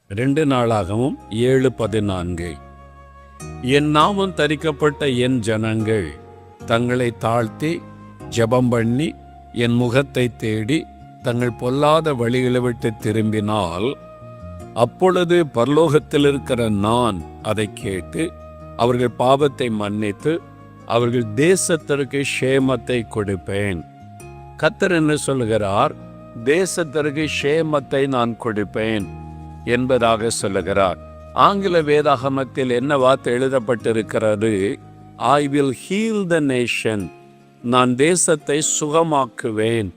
2 நாளாகவும் 7:14. என் நாமம் தரிக்கப்பட்ட என் ஜனங்கள் தங்களை தாழ்த்தி ஜெபம் பண்ணி என் முகத்தை தேடி தங்கள் பொல்லாத வழிகளை விட்டு திரும்பினால், அப்பொழுது பரலோகத்தில் இருக்கிற நான் அதை கேட்டு அவர்கள் பாவத்தை மன்னித்து அவர்கள் தேசத்திற்கு க்ஷேமத்தை கொடுப்பேன். கர்த்தர் என்ன சொல்லுகிறார்? தேசத்திற்கு க்ஷேமத்தை நான் கொடுப்பேன் என்பதாக சொல்லுகிறார். ஆங்கில வேதாகமத்தில் என்ன வார்த்தை எழுதப்பட்டிருக்கிறது? I will heal the nation. நான் தேசத்தை சுகமாக்குவேன்,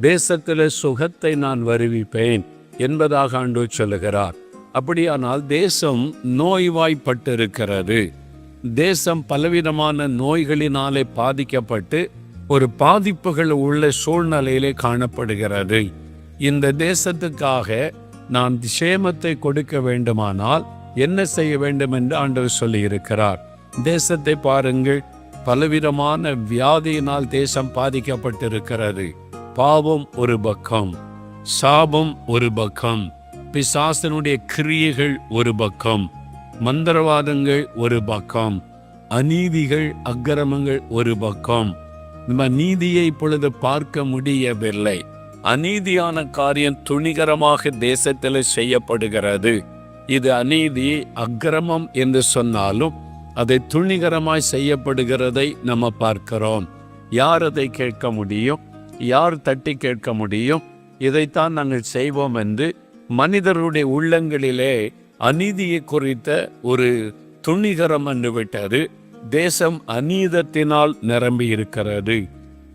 தேசத்தில் சுகத்தை நான் வருவிப்பேன் என்பதாக ஆண்டவர் சொல்லுகிறார். அப்படியானால் தேசம் நோய்வாய்ப்பட்டிருக்கிறது. தேசம் பலவிதமான நோய்களினாலே பாதிக்கப்பட்டு ஒரு பாதிப்புகள் உள்ள சூழ்நிலையிலே காணப்படுகிறது. இந்த தேசத்துக்காக நான் க்ஷேமத்தை கொடுக்க வேண்டுமானால் என்ன செய்ய வேண்டும் என்று ஆண்டவர் சொல்லி இருக்கிறார். தேசத்தை பாருங்கள், பலவிதமான வியாதியினால் தேசம் பாதிக்கப்பட்டிருக்கிறது. பாவம் ஒரு பக்கம், சாபம் ஒரு பக்கம், பிசாசனுடைய கிரியைகள் ஒரு பக்கம், மந்திரவாதங்கள் ஒரு பக்கம், அநீதிகள் அக்கிரமங்கள் ஒரு பக்கம். நம்ம நீதியை இப்பொழுது பார்க்க முடியவில்லை. அநீதியான காரியம் துணிகரமாக தேசத்தில் செய்யப்படுகிறது. இது அநீதி அக்கிரமம் என்று சொன்னாலும் அதை துணிகரமாய் செய்யப்படுகிறதை நம்ம பார்க்கிறோம். யார் அதை கேட்க முடியும்? யார் தட்டி கேட்க முடியும்? இதைத்தான் நாங்கள் செய்வோம் என்று மனிதருடைய உள்ளங்களிலே அநீதியை குறித்த ஒரு துணிகரம் என்று விட்டது. தேசம் அநீதத்தினால் நிரம்பி இருக்கிறது.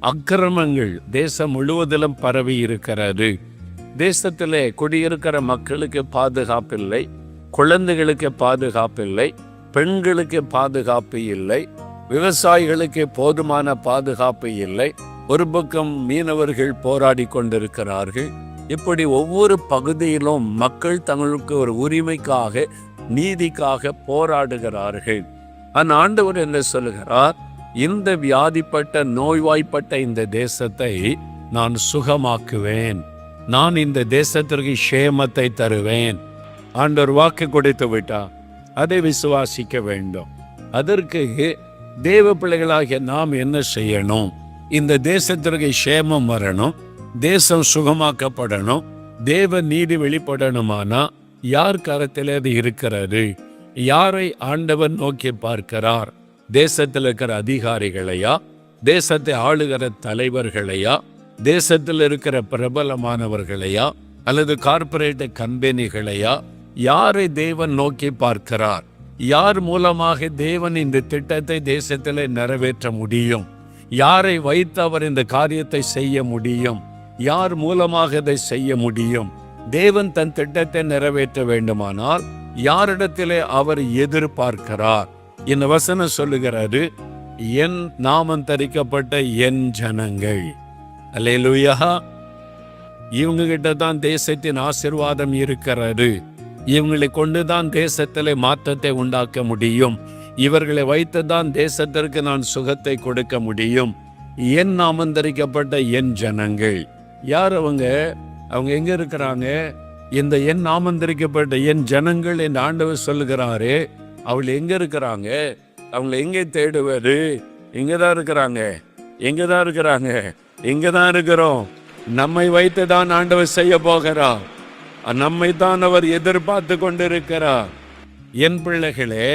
அக்கிரமங்கள் தேசம் முழுவதிலும் பரவி இருக்கிறது. தேசத்திலே குடியிருக்கிற மக்களுக்கு பாதுகாப்பில்லை, குழந்தைகளுக்கு பாதுகாப்பில்லை, பெண்களுக்கு பாதுகாப்பு இல்லை, விவசாயிகளுக்கு போதுமான பாதுகாப்பு இல்லை. ஒரு பக்கம் மீனவர்கள் போராடி கொண்டிருக்கிறார்கள். இப்படி ஒவ்வொரு பகுதியிலும் மக்கள் தங்களுக்கு ஒரு உரிமைக்காக, நீதிக்காக போராடுகிறார்கள். ஆனால் ஆண்டவர் என்ன சொல்லுகிறார்? இந்த வியாதிப்பட்ட நோய்வாய்ப்பட்ட இந்த தேசத்தை நான் சுகமாக்குவேன், நான் இந்த தேசத்திற்கு க்ஷேமத்தை தருவேன். ஆண்டவர் வாக்கு கொடுத்து விட்டார். அதை விசுவாசிக்க வேண்டும். அதற்கு தேவ பிள்ளைகளாகிய நாம் என்ன செய்யணும்? இந்த தேசத்திற்கு க்ஷேமம் வரணும், தேசம் சுகமாக்கப்படணும், தேவ நீதி வெளிப்படணுமானா யார் கரத்தில் அது இருக்கிறது? யாரை ஆண்டவர் நோக்கி பார்க்கிறார்? தேசத்தில் இருக்கிற அதிகாரிகளையா, தேசத்தை ஆளுகிற தலைவர்களையா, தேசத்தில் இருக்கிற பிரபலமானவர்களையா, அல்லது கார்ப்பரேட் கம்பெனிகளையா? யாரை தேவன் நோக்கி பார்க்கிறார்? யார் மூலமாக தேவன் இந்த திட்டத்தை தேசத்தில் நிறைவேற்ற முடியும்? யாரை வைத்து அவர் இந்த காரியத்தை செய்ய முடியும்? யார் மூலமாக இதை செய்ய முடியும்? தேவன் தன் திட்டத்தை நிறைவேற்ற வேண்டுமானால் யாரிடத்திலே அவர் எதிர்பார்க்கிறார்? இந்த வசனம் சொல்லுகிறாரு, என் நாமம் தரிக்கப்பட்ட என் ஜனங்கள். அல்லேலூயா. இவங்க கிட்ட தான் தேசத்தின் ஆசீர்வாதம் இருக்கிறது. இவங்களை கொண்டுதான் தேசத்திலே மாற்றத்தை உண்டாக்க முடியும். இவர்களை வைத்துதான் தேசத்திற்கு நான் சுகத்தை கொடுக்க முடியும். என் நாமம் தரிக்கப்பட்ட என் ஜனங்கள். யார் அவங்க? அவங்க எங்க இருக்கிறாங்க? இந்த என் நாமம் தரிக்கப்பட்ட என் ஜனங்கள் என்று ஆண்டவர் சொல்லுகிறாரே, அவள் எங்க இருக்கிறாங்க? அவங்களை எங்கே தேடுவது? இங்கதான் இருக்கிறாங்க. எங்கதான் இருக்கிறாங்க? இங்கதான் இருக்கிறோம். நம்மை வைத்து தான் ஆண்டவர் செய்ய போகிறார். நம்மை தான் அவர் எதிர்பார்த்து கொண்டிருக்கிறார். என் பிள்ளைகளே,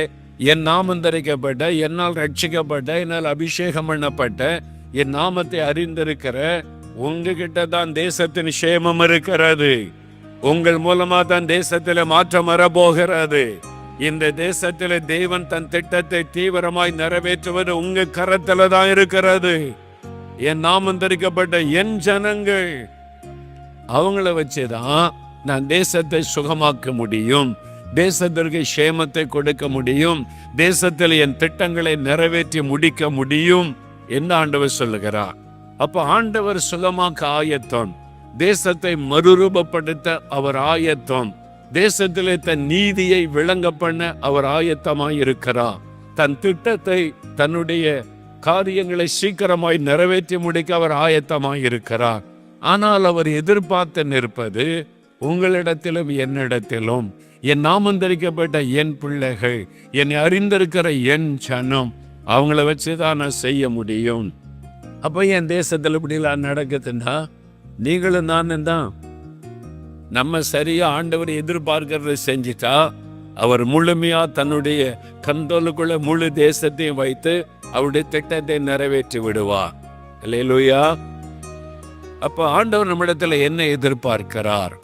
என் நாமம் தரிக்கப்பட்ட, என்னால் ரட்சிக்கப்பட்ட, என்னால் அபிஷேகம் பண்ணப்பட்ட, என் நாமத்தை அறிந்திருக்கிற உங்ககிட்ட தான் தேசத்தின் க்ஷேமம் இருக்கிறது. உங்கள் மூலமா தான் தேசத்தில மாற்றம் வரப்போகிறது. இந்த தேசத்தில தேவன் தன் திட்டத்தை தீவிரமாய் நிறைவேற்றுவது உங்க கரத்துல தான் இருக்கிறது. என் நாமம் தரிக்கப்பட்ட என் ஜனங்கள், அவங்கள வச்சுதான் நான் தேசத்தை சுகமாக்க முடியும், தேசத்திற்கு க்ஷேமத்தை கொடுக்க முடியும், தேசத்தில் என் திட்டங்களை நிறைவேற்றி முடிக்க முடியும் என்று ஆண்டவர் சொல்லுகிறார். அப்ப ஆண்டவர் சுகமாக்க ஆயத்தம், தேசத்தை மறுரூபப்படுத்த அவர் ஆயத்தம், தேசத்திலே தன் நீதியை விளங்க பண்ண அவர் ஆயத்தமாய் இருக்கிறார். தன் திட்டத்தை, தன்னுடைய காரியங்களை சீக்கிரமாய் நிறைவேற்றி முடிக்க அவர் ஆயத்தமாய் இருக்கிறார். ஆனால் அவர் எதிர்பார்த்து நிற்பது உங்களிடத்திலும் என்னிடத்திலும் என் நாமம் தரிக்கப்பட்ட என் பிள்ளைகள், என்னை அறிந்திருக்கிற என் ஜனம், அவங்கள வச்சுதான் நான் செய்ய முடியும். அப்போ என் தேசத்தில் இப்படிலாம் நடக்குதுன்னா நீங்களும் நானும் தான். நம்ம சரியா ஆண்டவர் எதிர்பார்க்கறத செஞ்சிட்டா அவர் முழுமையா தன்னுடைய கண்ட்ரோலுக்குள்ள முழு தேசத்தையும் வைத்து அவருடைய திட்டத்தை நிறைவேற்றி விடுவார். அல்லேலூயா. அப்ப ஆண்டவர் நம்மிடத்துல என்ன எதிர்பார்க்கிறார்?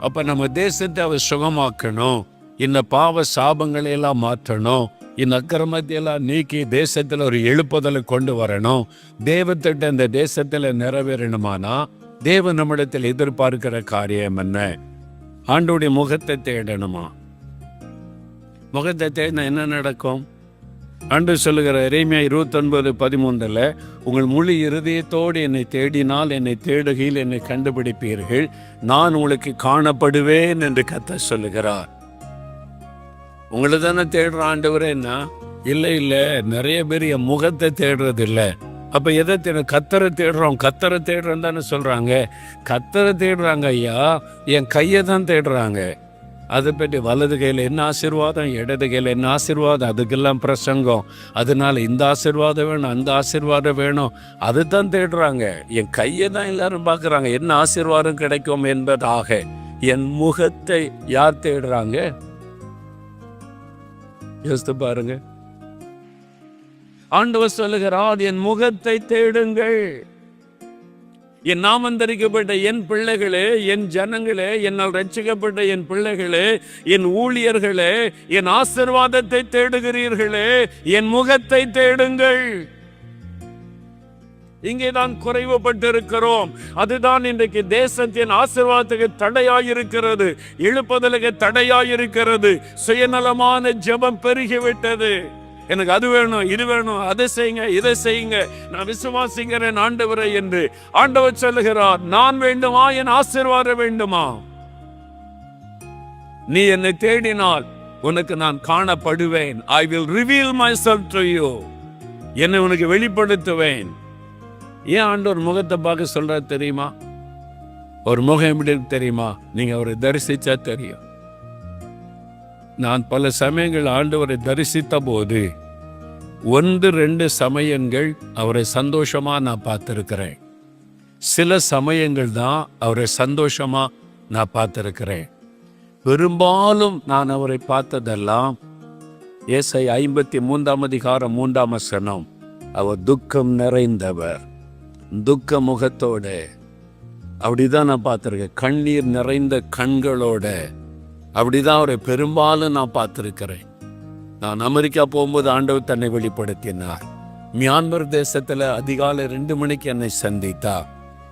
அப்ப நம்ம தேசத்தை அவர் சுகமாக்கணும், இந்த பாவ சாபங்களை எல்லாம் மாற்றணும், இந்த அக்கிரமத்தை எல்லாம் நீக்கி தேசத்துல ஒரு எழுப்புதலை கொண்டு வரணும். தேவத்திட்ட இந்த தேசத்துல நிறைவேறணுமானா தேவன் நம்மிடத்தில் எதிர்பார்க்கிற காரியம் என்ன? ஆண்டோடைய முகத்தை தேடணுமா? முகத்தை தேடினா என்ன நடக்கும்? ஆண்டவர் சொல்லுகிற எரேமியா 29:13, உங்கள் முழு இருதயத்தோடு என்னை தேடினால், என்னை தேடுகையில் என்னை கண்டுபிடிப்பீர்கள், நான் உங்களுக்கு காணப்படுவேன் என்று கர்த்தர் சொல்லுகிறார். உங்களை தானே தேடுற ஆண்டவரேன்னா? இல்லை, நிறைய பேர் என் முகத்தை தேடுறது இல்லை. அப்ப எதை தேட? கர்த்தரை தேடுறோம். கர்த்தரை தேடுறோம் தானே சொல்றாங்க. கர்த்தரை தேடுறாங்க ஐயா, என் கையை தான் தேடுறாங்க. அதை பற்றி வலது கையில் என்ன ஆசீர்வாதம், இடது கையில் என்ன ஆசீர்வாதம், அதுக்கெல்லாம் பிரசங்கம். அதனால இந்த ஆசீர்வாதம் வேணும், அந்த ஆசீர்வாதம் வேணும், அதுதான் தேடுறாங்க. என் கையை தான் எல்லாரும் பார்க்குறாங்க, என்ன ஆசீர்வாதம் கிடைக்கும் என்பதாக. என் முகத்தை யார் தேடுறாங்க? யோசித்து பாருங்க. ஆண்டவர் சொல்லுகிறார், என் முகத்தை தேடுங்கள். என் நாமம் தரிக்கப்பட்ட என் பிள்ளைகளே, என் ஜனங்களே, என்னால் ரட்சிக்கப்பட்ட என் பிள்ளைகளே, என் ஊழியர்களே, என் ஆசீர்வாதத்தை தேடுகிறீர்களே, என் முகத்தை தேடுங்கள். இங்கே தான் குறைவுபட்டிருக்கிறோம். அதுதான் இன்றைக்கு தேசத்தின் ஆசீர்வாதத்துக்கு தடையாயிருக்கிறது, எழுப்புதலுக்கு தடையாயிருக்கிறது. சுயநலமான ஜெபம் பெருகிவிட்டது. எனக்கு அது வேணும், இது வேணும், அதை செய்யுங்க, இதை செய்யுங்க, நான் விசுவாசிக்கிறேன் ஆண்டவரை என்று. ஆண்டவர் சொல்லுகிறார், நான் வேண்டுமா, என் ஆசீர்வாதம் வேண்டுமா? நீ என்னை தேடினால் உனக்கு நான் காணப்படுவேன். I will reveal myself to you. என்னை உனக்கு வெளிப்படுத்துவேன். ஏன் ஆண்டவர் முகத்தை பார்க்க சொல்ற தெரியுமா? ஒரு முகம் எப்படி தெரியுமா? நீங்க அவரை தரிசிச்சா தெரியும். நான் பல சமயங்கள் ஆண்டவரை தரிசித்த போது 1-2 சமயங்கள் அவரை சந்தோஷமா நான் பார்த்திருக்கிறேன். சில சமயங்கள் தான் அவரை சந்தோஷமா நான் பார்த்திருக்கிறேன். பெரும்பாலும் நான் அவரை பார்த்ததெல்லாம் ஏசாயா 53:3 அவர் துக்கம் நிறைந்தவர், துக்க முகத்தோட, அப்படிதான் நான் பார்த்திருக்கேன். கண்ணீர் நிறைந்த கண்களோட, அப்படிதான் அவரை பெரும்பாலும் நான் பார்த்திருக்கிறேன். நான் அமெரிக்கா போகும்போது ஆண்டவர் தன்னை வெளிப்படுத்தினார். மியான்மர் தேசத்துல அதிகாலை 2 மணிக்கு என்னை சந்தித்தார்.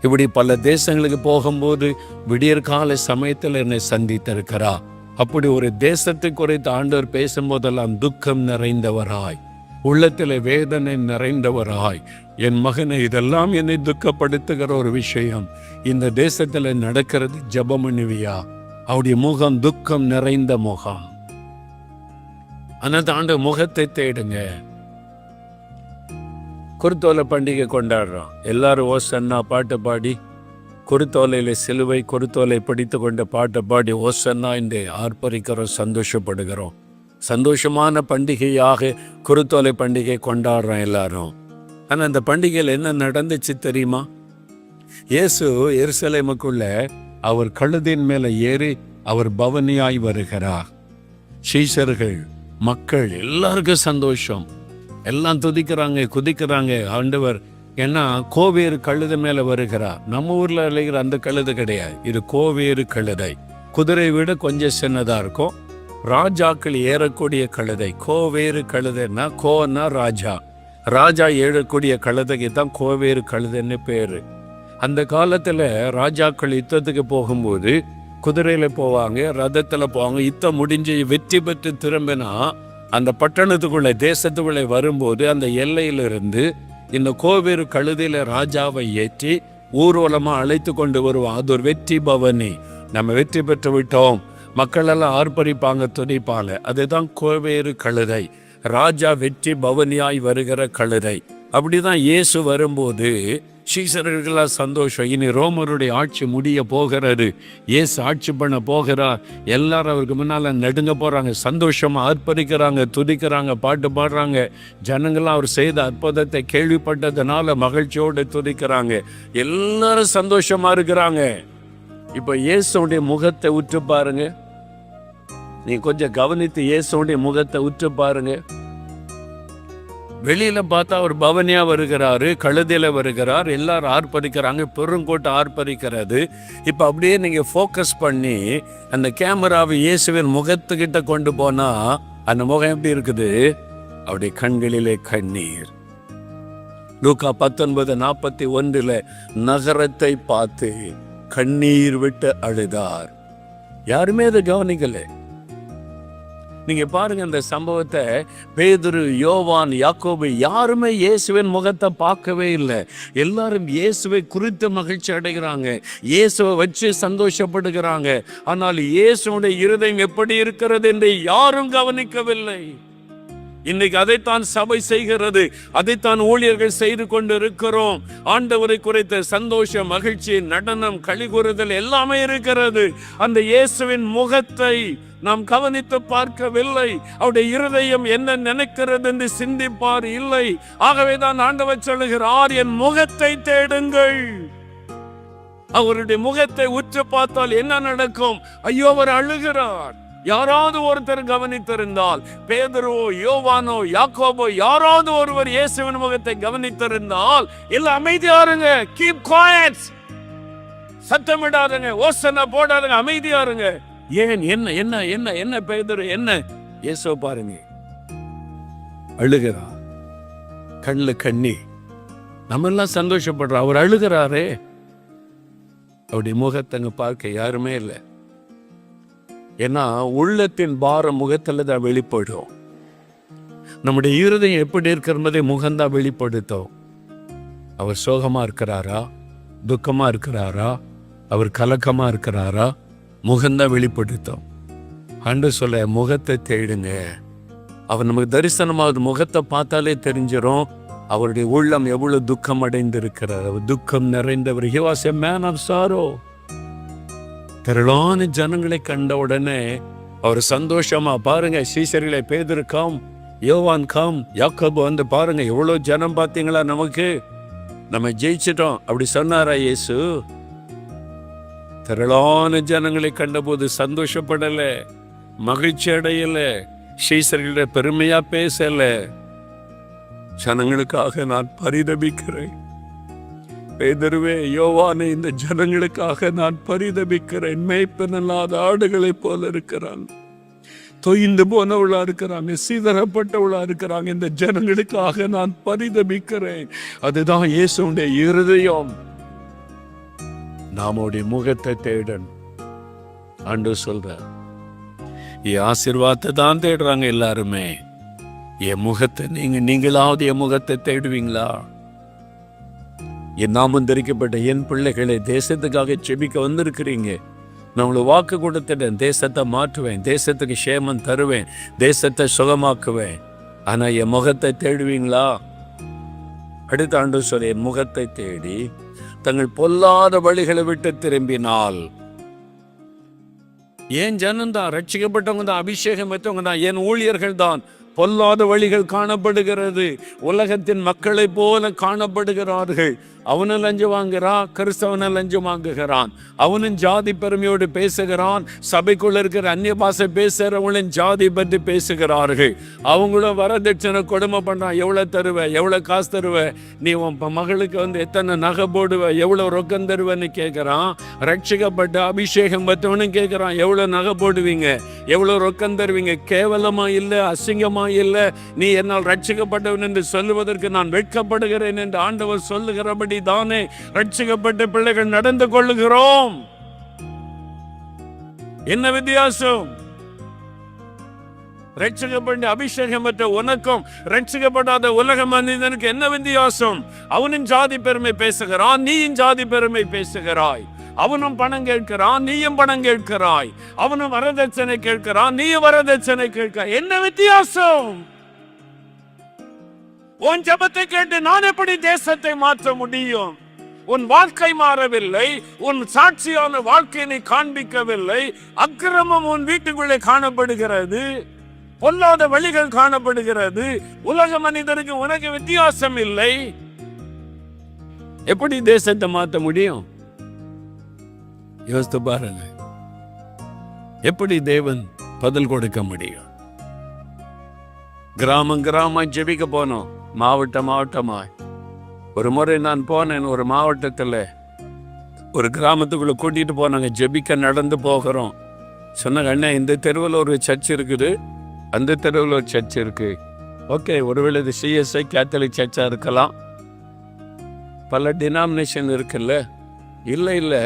இப்படி பல தேசங்களுக்கு போகும்போது விடியற்கால சமயத்தில் என்னை சந்தித்திருக்கிறார். அப்படி ஒரு தேசத்தை குறித்து ஆண்டவர் பேசும்போதெல்லாம் துக்கம் நிறைந்தவராய், உள்ளத்தில் வேதனை நிறைந்தவராய், என் மகனை, இதெல்லாம் என்னை துக்கப்படுத்துகிற ஒரு விஷயம், இந்த தேசத்துல நடக்கிறது, ஜெபமணிவியா? அவருடைய முகம் துக்கம் நிறைந்த முகம். அந்த ஆண்டு முகத்தை தேடுங்க. குருத்தோலை பண்டிகை கொண்டாடுறோம். எல்லாரும் ஓசன்னா பாட்டு பாடி, குருத்தோலையில சிலுவை, குருத்தோலை பிடித்து கொண்ட பாட்டை பாடி ஓசன்னா என்று ஆர்ப்பரிக்கிறோம், சந்தோஷப்படுகிறோம். சந்தோஷமான பண்டிகையாக குருத்தோலை பண்டிகை கொண்டாடுறோம் எல்லாரும். ஆனால் அந்த பண்டிகையில் என்ன நடந்துச்சு தெரியுமா? இயேசு எருசலேமுக்குள்ள அவர் கழுதின் மேல ஏறி அவர் பவனியாய் வருகிறார். சீஷர்கள், மக்கள் எல்லாருக்கும் சந்தோஷம், எல்லாம் துதிக்கிறாங்க, குதிக்கிறாங்க. ஆண்டவர் ஏன்னா கோவேறு கழுதை மேல வருகிறார். நம்ம ஊர்ல அழைக்கிற அந்த கழுதை கிடையாது, இது கோவேறு கழுதை. குதிரை விட கொஞ்சம் சின்னதா இருக்கும். ராஜாக்கள் ஏறக்கூடிய கழுதை. கோவேறு கழுதைன்னா, கோன்னா ராஜா, ராஜா ஏறக்கூடிய கழுதைக்கு தான் கோவேறு கழுதைன்னு பேரு. அந்த காலத்துல ராஜாக்கள் யுத்தத்துக்கு போகும்போது குதிரையில போவாங்க, ரதத்துல போவாங்க. யுத்தம் முடிஞ்சு வெற்றி பெற்று திரும்பினா அந்த பட்டணத்துக்குள்ள, தேசத்துக்குள்ளே வரும்போது அந்த எல்லையிலிருந்து இந்த கோவேறு கழுதையில ராஜாவை ஏற்றி ஊர்வலமா அழைத்து கொண்டு வருவான். அது ஒரு வெற்றி பவனி. நம்ம வெற்றி பெற்று விட்டோம், மக்கள் எல்லாம் ஆர்ப்பரிப்பாங்க, துணிப்பாங்க. அதுதான் கோவேறு கழுதை, ராஜா வெற்றி பவனியாய் வருகிற கழுதை. அப்படிதான் இயேசு வரும்போது சீசர்களுக்கெல்லாம் சந்தோஷம். இனி ரோமருடைய ஆட்சி முடிய போகிறாரு, இயேசு ஆட்சி பண்ண போகிறார். எல்லாரும் அவருக்கு முன்னால நடுங்க போறாங்க, சந்தோஷமா ஆர்ப்பரிக்கிறாங்க, துதிக்கிறாங்க, பாட்டு பாடுறாங்க. ஜனங்கள்லாம் அவர் செய்த அற்புதத்தை கேள்விப்பட்டதுனால மகிழ்ச்சியோடு துதிக்கிறாங்க. எல்லாரும் சந்தோஷமா இருக்கிறாங்க. இப்ப இயேசுடைய முகத்தை உற்று பாருங்க. நீ கொஞ்சம் கவனித்து இயேசுடைய முகத்தை உற்று பாருங்க. வெளியில பார்த்தா அவர் பவனியா வருகிறாரு, கழுதையில வருகிறார், எல்லாரும் ஆர்ப்பரிக்கிறாங்க, பெருங்கூட்டம் ஆர்ப்பரிக்கிறது. இப்ப அப்படியே நீங்க ஃபோக்கஸ் பண்ணி அந்த கேமராவை இயேசுவின் முகத்துக்கிட்ட கொண்டு போனா அந்த முகம் எப்படி இருக்குது? அவருடைய கண்களிலே கண்ணீர். லூக்கா 19:41 நகரத்தை பார்த்து கண்ணீர் விட்டு அழுதார். யாருமே அதை கவனிக்கல. நீங்க பாருங்க அந்த சம்பவத்தை. பேதுரு, யோவான், யாக்கோபு யாருமே இயேசுவின் முகத்தை பார்க்கவே இல்லை. எல்லாரும் இயேசுவை குறித்து மகிழ்ச்சி அடைகிறாங்க, இயேசுவை வச்சு சந்தோஷப்படுகிறாங்க. ஆனால் இயேசுடைய இருதயம் எப்படி இருக்கிறது என்று யாரும் கவனிக்கவில்லை. இன்னைக்கு அதைத்தான் சபை செய்கிறது, அதைத்தான் ஊழியர்கள் செய்து கொண்டு இருக்கிறோம். ஆண்டவரை குறித்த சந்தோஷம், மகிழ்ச்சி, நடனம், களிகூறுதல் எல்லாமே இருக்கிறது. அந்த இயேசுவின் முகத்தை நாம் கவனித்து பார்க்கவில்லை. அவருடைய இருதயம் என்ன நினைக்கிறது என்று சிந்திப்பார் இல்லை. ஆகவேதான் ஆண்டவர் சொல்லுகிறார், என் முகத்தை தேடுங்கள். அவருடைய முகத்தை உற்று பார்த்தால் என்ன நடக்கும்? ஐயோ, அவர் அழுகிறார். யாராவது ஒருத்தர் கவனித்திருந்தால், பேதுருவோ, யோவானோ, யாக்கோபோ யாராவது ஒருவர் இயேசுவின் முகத்தை கவனித்திருந்தால், இல்ல அமைதியாருங்க, கீப் குவைட், சத்தமிடாதுங்க, ஓசனை போடாதுங்க, அமைதியாருங்க. ஏன்? என்ன என்ன என்ன என்ன பேதுரு என்ன? இயேசு பாருங்க, அழுகிறா, கண்ணு கண்ணி. நம்ம எல்லாம் சந்தோஷப்படுறோம், அவர் அழுகிறாரே. அவருடைய முகத்தங்க பார்க்க யாருமே இல்லை. ஏன்னா உள்ளத்தின் பாரம் முகத்துல தான் வெளிப்படும். நம்முடைய இருதயம் எப்படி இருக்கிறதை முகம்தான் வெளிப்படுத்தும். அவர் சோகமா இருக்கிறாரா, துக்கமா இருக்கிறாரா, அவர் கலக்கமா இருக்கிறாரா, முகம்தான் வெளிப்படுத்தும். ஆண்டவர் சொல்ல, முகத்தை தேடுங்க. அவர் நமக்கு தரிசனமாவது முகத்தை பார்த்தாலே தெரிஞ்சிடும் அவருடைய உள்ளம் எவ்வளவு துக்கம் அடைந்திருக்கிறார். அவர் துக்கம் நிறைந்தவர். He was a man of sorrow. திரளான ஜனங்களை கண்ட உடனே அவர் சந்தோஷமா, பாருங்க, சீசரிலே பேதுரு கம், யோவான் கம், யாக்கோபு வந்து பாருங்க, எவ்வளவு ஜனம் பார்த்தீங்களா, நமக்கு நம்ம ஜெயிச்சிட்டோம் அப்படி சொன்னாரா இயேசு? திரளான ஜனங்களை கண்டபோது சந்தோஷப்படல, மகிழ்ச்சி அடையல, சீசர்களிட பெருமையா பேசல. ஜனங்களுக்காக நான் பரிதபிக்கிறேன். பேதுருவே, யோவானே, இந்த ஜனங்களுக்காக நான் பரிதபிக்கிறேன். மேய்ப்பனில்லாத ஆடுகளை போல இருக்கிறான், தொய்ந்து போனவளா இருக்கிறாங்க, சீதரப்பட்டவளா இருக்கிறாங்க. இந்த ஜனங்களுக்காக நான் பரிதபிக்கிறேன். அதுதான் இயேசுடைய இருதயம். நாமுடைய முகத்தை தேடன் ஆண்டவர் சொல்ற. என் ஆசீர்வாதத்தை தான் தேடுறாங்க எல்லாருமே. என் முகத்தை நீங்களாவது என் முகத்தை தேடுவீங்களா? என் நாமம் தரிக்கப்பட்ட என் பிள்ளைகளை, தேசத்துக்காக செபிக்க வந்திருக்கிறீங்க. நான் உங்களுக்கு வாக்கு கொடுத்துட்டேன், தேசத்தை மாற்றுவேன், தேசத்துக்கு சேமம் தருவேன், தேசத்தை சுகமாக்குவேன். ஆனா என் முகத்தை தேடுவீங்களா? அடுத்த ஆண்டு சொல்ல, என் முகத்தை தேடி தங்கள் பொல்லாத வழிகளை விட்டு திரும்பினால். ஏன் ஜனந்தான், ரட்சிக்கப்பட்டவங்க தான், அபிஷேகம் பெற்றவங்க தான், என் ஊழியர்கள் தான் பொல்லாத வழிகள் காணப்படுகிறது. உலகத்தின் மக்களை போல காணப்படுகிறார்கள். அவனும் லஞ்சம் வாங்குறான், கிறிஸ்தவனை லஞ்சம் வாங்குகிறான். அவனும் ஜாதி பெருமையோடு பேசுகிறான். சபைக்குள்ள இருக்கிற அந்நிய பாஷை பேசுறவங்களும் ஜாதி பற்றி பேசுகிறார்கள். அவங்களும் வரதட்சணை கொடுமை பண்றான். எவ்வளவு தருவ, எவ்வளவு காசு தருவ, நீ உன் மகளுக்கு வந்து எத்தனை நகை போடுவ, எவ்வளவு ரொக்கம் தருவன்னு கேட்கிறான். ரட்சிக்கப்பட்ட அபிஷேகம் பற்றவனும் கேட்கிறான், எவ்வளவு நகை போடுவீங்க, எவ்வளவு ரொக்கம் தருவீங்க? கேவலமா இல்லை, அசிங்கமா இல்லை, நீ என்னால் ரட்சிக்கப்பட்டவன் என்று சொல்லுவதற்கு நான் வெட்கப்படுகிறேன் என்று ஆண்டவர் சொல்லுகிறபடி தானே ரட்சிக்கப்பட்ட பிள்ளைகள் நடந்து கொள்ளுகிறோம். என்ன வித்தியாசம்? ரட்சிக்கப்பட்ட அபிஷேகம் பெற்ற உனக்கும் ரட்சிக்கப்படாத உலக மனிதனுக்கு என்ன வித்தியாசம்? அவனும் ஜாதி பெருமை பேசுகிறான், நீயும் ஜாதி பெருமை பேசுகிறாய். அவனும் பணம் கேட்கிறான், நீயும் பணம் கேட்கிறாய். அவனும் வரதட்சணை கேட்கிறான், நீயும் வரதட்சணை கேட்கிறாய். என்ன வித்தியாசம்? உன் ஜெபத்தை கேட்டு நான் எப்படி தேசத்தை மாற்ற முடியும்? உன் வாழ்க்கை மாறவில்லை, உன் சாட்சியான வாழ்க்கையை நீ காண்பிக்கவில்லை, அக்கிரமம் உன் வீட்டுக்குள்ளே காணப்படுகிறது, பொல்லாத வழிகள் காணப்படுகிறது, உலக மனிதருக்கு உனக்கு வித்தியாசம் இல்லை, எப்படி தேசத்தை மாற்ற முடியும்? யோசித்து பாருங்க. எப்படி தேவன் பதில் கொடுக்க முடியும்? கிராமம் ஜெபிக்க போனோம், மாவட்டமாய். ஒரு முறை நான் போனேன், ஒரு மாவட்டத்தில் ஒரு கிராமத்துக்குள்ள கூட்டிட்டு போனாங்க. ஜெபிக்க நடந்து போகிறோம். சொன்னாங்க, அண்ணா இந்த தெருவில் ஒரு சர்ச் இருக்குது, அந்த தெருவில் ஒரு சர்ச் இருக்கு. ஓகே, ஒருவேளை இது CSI கேத்தலிக் சர்ச்சா இருக்கலாம், பல டினாமினேஷன் இருக்குல்ல. இல்லை,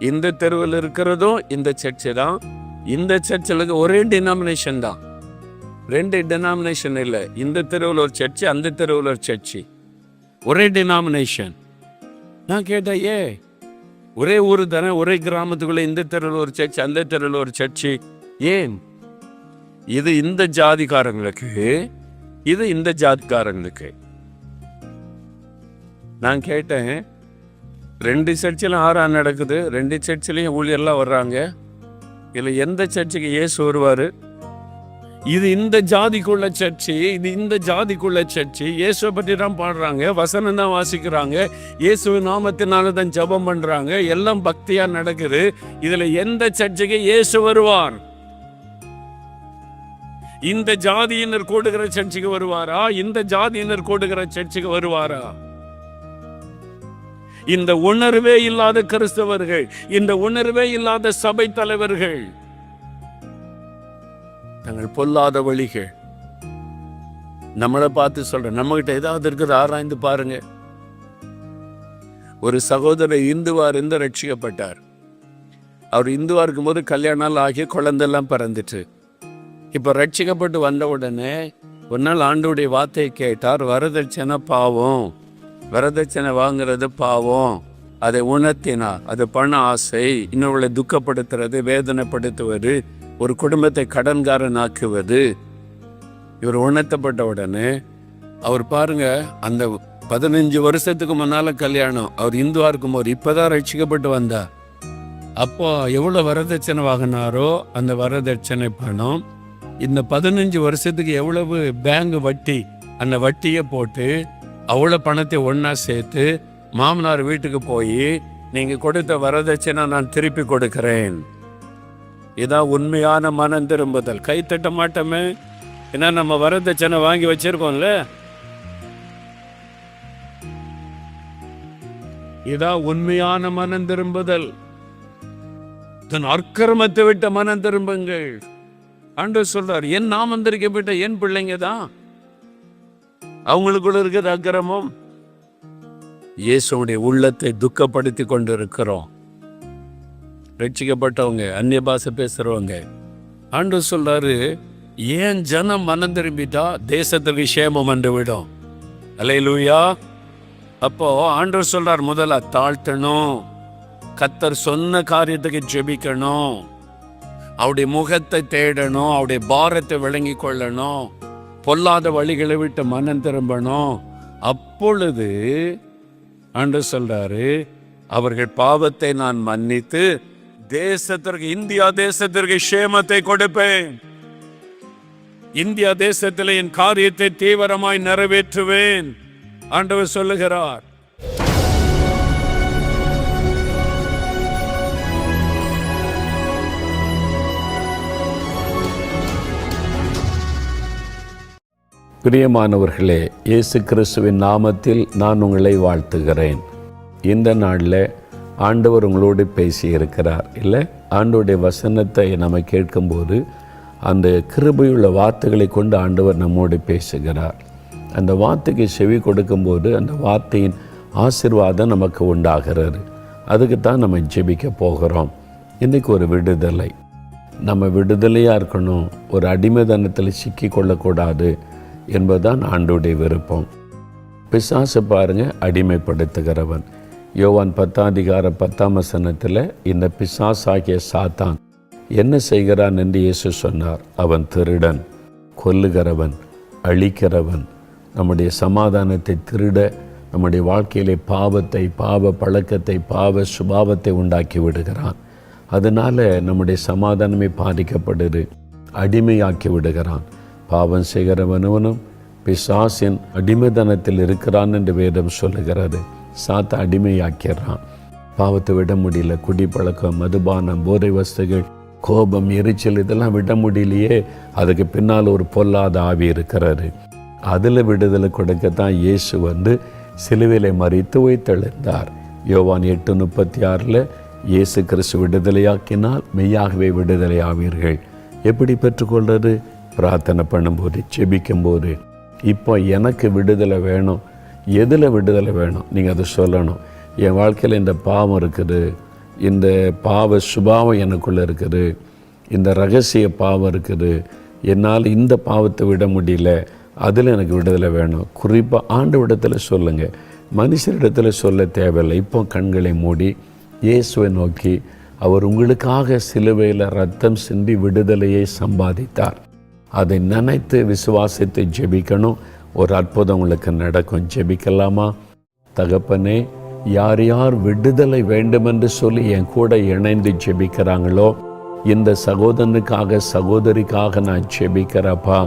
இந்த தெருவில் இருக்கிறதும் இந்த சர்ச்சு தான். இந்த சர்ச்சில் ஒரே டினாமினேஷன் தான், 2 டினாமினேஷன் இல்லை. இந்த தெருவில் ஒரு சர்ச்சு, அந்த தெருவில் ஒரு சர்ச்சு, ஒரே டினாமினேஷன். நான் கேட்டேன், ஒரே ஊர் தானே, ஒரே கிராமத்துக்குள்ள இந்த தெருவில் ஒரு சர்ச்சு, அந்த தெருவில் ஒரு சர்ச்சு, ஏன்? இது இந்த ஜாதிக்காரங்களுக்கு, இது இந்த ஜாதிக்காரங்களுக்கு. நான் கேட்டேன், 2 சர்ச்சிலும் ஆறாம் நடக்குது, 2 சர்ச்சிலையும் ஊழியர்லாம் வர்றாங்க, இல்லை எந்த சர்ச்சுக்கு இயேசு வருவார்? இது இந்த ஜாதிக்குள்ள சர்ச்சு, இது இந்த ஜாதிக்குள்ள சர்ச்சு. இயேசுவை பற்றி தான் பாடுறாங்க, வசனம் தான் வாசிக்கிறாங்க, இயேசுவின் நாமத்தினால தான் ஜெபம் பண்றாங்க, எல்லாம் பக்தியா நடக்குது. இதுல எந்த சர்ச்சுக்கு இயேசு வருவார்? இந்த ஜாதியினர் கூடுகிற சர்ச்சுக்கு வருவாரா? இந்த ஜாதியினர் கூடுகிற சர்ச்சுக்கு வருவாரா? இந்த உணர்வே இல்லாத கிறிஸ்தவர்கள், இந்த உணர்வே இல்லாத சபை தலைவர்கள், தங்கள் பொல்லாத வழிகள் நம்மளை பார்த்து சொல்ற, நம்ம கிட்ட ஏதாவது இருக்கிற ஆராய்ந்து பாருங்க. ஒரு சகோதரர் இந்துவா இருந்து ரட்சிக்கப்பட்டார். அவர் இந்துவா இருக்கும் போது கல்யாணம் ஆகி குழந்தைலாம் பிறந்துட்டு, இப்ப ரட்சிக்கப்பட்டு வந்த உடனே ஒரு நாள் ஆண்டவருடைய வார்த்தையை கேட்டார். வரதட்சணை பாவம், வரதட்சணை வாங்குறது பாவம், அதை உணர்த்தினார். அது பண ஆசை, இன்னொருவர்களை துக்கப்படுத்துறது, வேதனைப்படுத்துவது, ஒரு குடும்பத்தை கடன்காரன் ஆக்குவது. இவர் உணர்த்தப்பட்ட உடனே அவர் பாருங்க, அந்த 15 வருஷத்துக்கு முன்னால கல்யாணம், அவர் இந்துவா இருக்கும் போது இப்பதான் ரட்சிக்கப்பட்டு வந்தார். அப்போ எவ்வளவு வரதட்சணை வாங்கினாரோ அந்த வரதட்சணை பணம், இந்த 15 வருஷத்துக்கு எவ்வளவு பேங்க் வட்டி, அந்த வட்டியை போட்டு அவ்வளோ பணத்தை ஒன்னா சேர்த்து மாமனார் வீட்டுக்கு போய், நீங்க கொடுத்த வரதட்சணை நான் திருப்பி கொடுக்கிறேன். இதான் உண்மையான மனம் திரும்புதல். கை தட்ட மாட்டோமே, ஏன்னா நம்ம வரதட்சணை வாங்கி வச்சிருக்கோம்ல. இதான் உண்மையான மனம் திரும்புதல். தன் அக்கிரமத்தை விட்ட மனம் திரும்புங்கள். ஆண்டவர் சொல்றார், என் நாமம் தரிக்கப்பட்ட என் பிள்ளைங்க தான், அவங்களுக்குள்ள இருக்கிற அக்கிரமம். இயேசுடைய உள்ளத்தை துக்கப்படுத்தி கொண்டு இருக்கிறோம். ரட்சிக்கப்பட்டவங்க, அந்நிய பாஷை பேசுறவங்க, ஆண்டவர் சொல்றாரு, ஏன் ஜனம் மனம் திரும்பிட்டா தேசத்துக்கு சேமம் வந்து விடும். அல்லேலூயா. அப்போ ஆண்டவர் சொல்றார், முதல்ல தாழ்த்தணும், கர்த்தர் சொன்ன காரியத்துக்கு ஜெபிக்கணும், அவருடைய முகத்தை தேடணும், அவருடைய பாரத்தை விளங்கி கொள்ளணும், பொல்லாத வழிகளை விட்டு மனம் திரும்பணும். அப்பொழுது ஆண்டவர் சொல்றாரு, அவர்கள் பாவத்தை நான் மன்னித்து தேசத்திற்கு, இந்தியா தேசத்திற்கு சேமத்தை கொடுப்பேன். இந்தியா தேசத்தில் என் காரியத்தை தீவிரமாய் நிறைவேற்றுவேன். ஆண்டவர் சொல்லுகிறார். பிரியமானவர்களே, இயேசு கிறிஸ்துவின் நாமத்தில் நான் உங்களை வாழ்த்துகிறேன். இந்த நாளில் ஆண்டவர் உங்களோடு பேசியிருக்கிறார். இல்லை, ஆண்டவருடைய வசனத்தை நம்ம கேட்கும்போது அந்த கிருபையுள்ள வார்த்தைகளை கொண்டு ஆண்டவர் நம்மோடு பேசுகிறார். அந்த வார்த்தைக்கு செவி கொடுக்கும்போது அந்த வார்த்தையின் ஆசீர்வாதம் நமக்கு உண்டாகிறது. அதுக்கு தான் நம்ம ஜெபிக்க போகிறோம். இன்றைக்கு ஒரு விடுதலை, நம்ம விடுதலையாக இருக்கணும், ஒரு அடிமைத்தனத்தில் சிக்கி கொள்ளக்கூடாது என்பதுதான் ஆண்டவருடைய விருப்பம். பிசாசு பாருங்க, அடிமைப்படுத்துகிறவன். யோவான் 10:10 இந்த பிசாசாகிய சாத்தான் என்ன செய்கிறான் என்று இயேசு சொன்னார். அவன் திருடன், கொல்லுகிறவன், அழிக்கிறவன், நம்முடைய சமாதானத்தை திருட நம்முடைய வாழ்க்கையிலே பாவத்தை, பாவ பழக்கத்தை, பாவ சுபாவத்தை உண்டாக்கி விடுகிறான். அதனால் நம்முடைய சமாதானமே பாதிக்கப்படுது, அடிமையாக்கி விடுகிறான். பாவம் செய்கிறவனவனும் பிசாசின் அடிமைத்தனத்தில் இருக்கிறான் என்று வேதம் சொல்லுகிறது. சாத்த அடிமையாக்கிறான். பாவத்தை விட முடியல. குடிப்பழக்கம், மதுபானம், போதை வஸ்துகள், கோபம், எரிச்சல் இதெல்லாம் விட முடியலையே. அதுக்கு பின்னால் ஒரு பொல்லாத ஆவி இருக்கிறாரு. அதில் விடுதலை கொடுக்கத்தான் இயேசு சிலுவையிலே மரித்து உயிர்த்தெழுந்தார். யோவான் 8:36 இயேசு கிறிஸ்து விடுதலையாக்கினால் மெய்யாகவே விடுதலை ஆவீர்கள். எப்படி பெற்றுக்கொள்வது? பிரார்த்தனை பண்ணும்போது, செபிக்கும்போது. இப்போ எனக்கு விடுதலை வேணும். எதில் விடுதலை வேணும்? நீங்கள் அதை சொல்லணும். என் வாழ்க்கையில் இந்த பாவம் இருக்குது, இந்த பாவ சுபாவம் எனக்குள்ளே இருக்குது, இந்த ரகசிய பாவம் இருக்குது, என்னால் இந்த பாவத்தை விட முடியல, அதில் எனக்கு விடுதலை வேணும். குறிப்பாக ஆண்டவரிடத்தில் சொல்லுங்கள், மனுஷரிடத்தில் சொல்ல தேவையில்லை. இப்போ கண்களை மூடி இயேசுவை நோக்கி, அவர் உங்களுக்காக சிலுவையில் ரத்தம் சிந்தி விடுதலையை சம்பாதித்தார். அதை நினைத்து விசுவாசித்து ஜெபிக்கணும். ஒரு அற்புதம் உங்களுக்கு நடக்கும். ஜெபிக்கலாமா? தகப்பனே, யார் யார் விடுதலை வேண்டுமென்று சொல்லி என் கூட இணைந்து ஜெபிக்கிறாங்களோ, இந்த சகோதரனுக்காக, சகோதரிக்காக நான் ஜெபிக்கிறப்பா.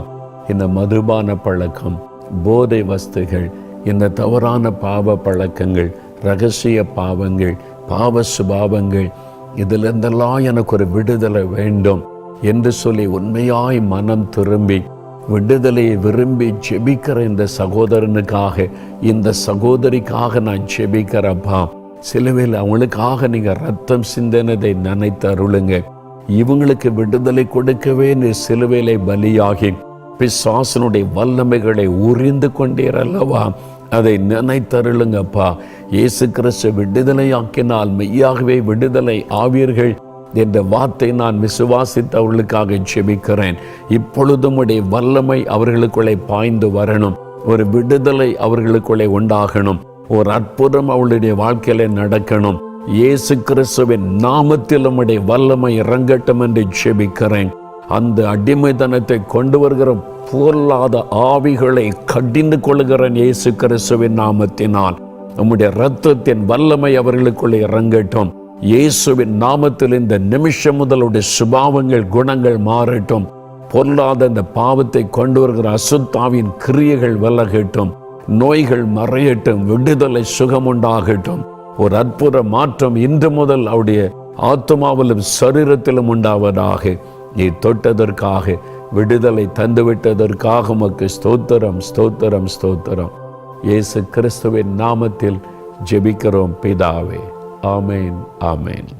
இந்த மதுபான பழக்கம், போதை வஸ்துகள், இந்த தவறான பாவ பழக்கங்கள், ரகசிய பாவங்கள், பாவ சுபாவங்கள், இதிலிருந்தெல்லாம் எனக்கு ஒரு விடுதலை வேண்டும் என்று சொல்லி உண்மையாய் மனம் திரும்பி விடுதலையை விரும்பி ஜெபிக்கிற இந்த சகோதரனுக்காக, இந்த சகோதரிக்காக நான் ஜெபிக்கிறப்பா. சிலுவையில் அவங்களுக்காக நீங்கள் ரத்தம் சிந்தினதை நினைத்து அருளுங்க. இவங்களுக்கு விடுதலை கொடுக்கவே நீ சிலுவையிலே பலியாகி பிசாசனுடைய வல்லமைகளை உறிந்து கொண்டீரல்லவா, அதை நினைத்தருளுங்கப்பா. இயேசு கிறிஸ்து விடுதலையாக்கினால் மெய்யாகவே விடுதலை ஆவீர்கள் என்ற வார்த்தை நான் விசுவாசித்து அவர்களுக்காக ஜெபிக்கிறேன். இப்பொழுதும் உடைய வல்லமை அவர்களுக்குள்ளே பாய்ந்து வரணும். ஒரு விடுதலை அவர்களுக்குள்ளே உண்டாகணும். ஒரு அற்புதம் அவளுடைய வாழ்க்கையில நடக்கணும். இயேசு கிறிஸ்துவின் நாமத்தில் உம்முடைய வல்லமை இறங்கட்டும் என்று ஜெபிக்கிறேன். அந்த அடிமைத்தனத்தை கொண்டு வருகிற பொருளாத ஆவிகளை கடிந்து கொள்கிறேன் இயேசு கிறிஸ்துவின் நாமத்தினால். நம்முடைய இரத்தத்தின் வல்லமை அவர்களுக்குள்ளே இறங்கட்டும். இயேசுவின் நாமத்தில் இந்த நிமிஷம் முதலுடைய சுபாவங்கள், குணங்கள் மாறட்டும். பொருளாத இந்த பாவத்தை கொண்டு வருகிற அசுத்தாவின் கிரியைகள் விலகட்டும். நோய்கள் மறையட்டும். விடுதலை சுகம் உண்டாகட்டும். ஒரு அற்புத மாற்றம் இன்று முதல் அவருடைய ஆத்மாவிலும் சரீரத்திலும் உண்டாவதாக. நீ தொட்டதற்காக, விடுதலை தந்துவிட்டதற்காக உமக்கு ஸ்தோத்திரம், ஸ்தோத்திரம், ஸ்தோத்திரம். இயேசு கிறிஸ்துவின் நாமத்தில் ஜெபிக்கிறோம் பிதாவே. ஆமேன், ஆமேன்.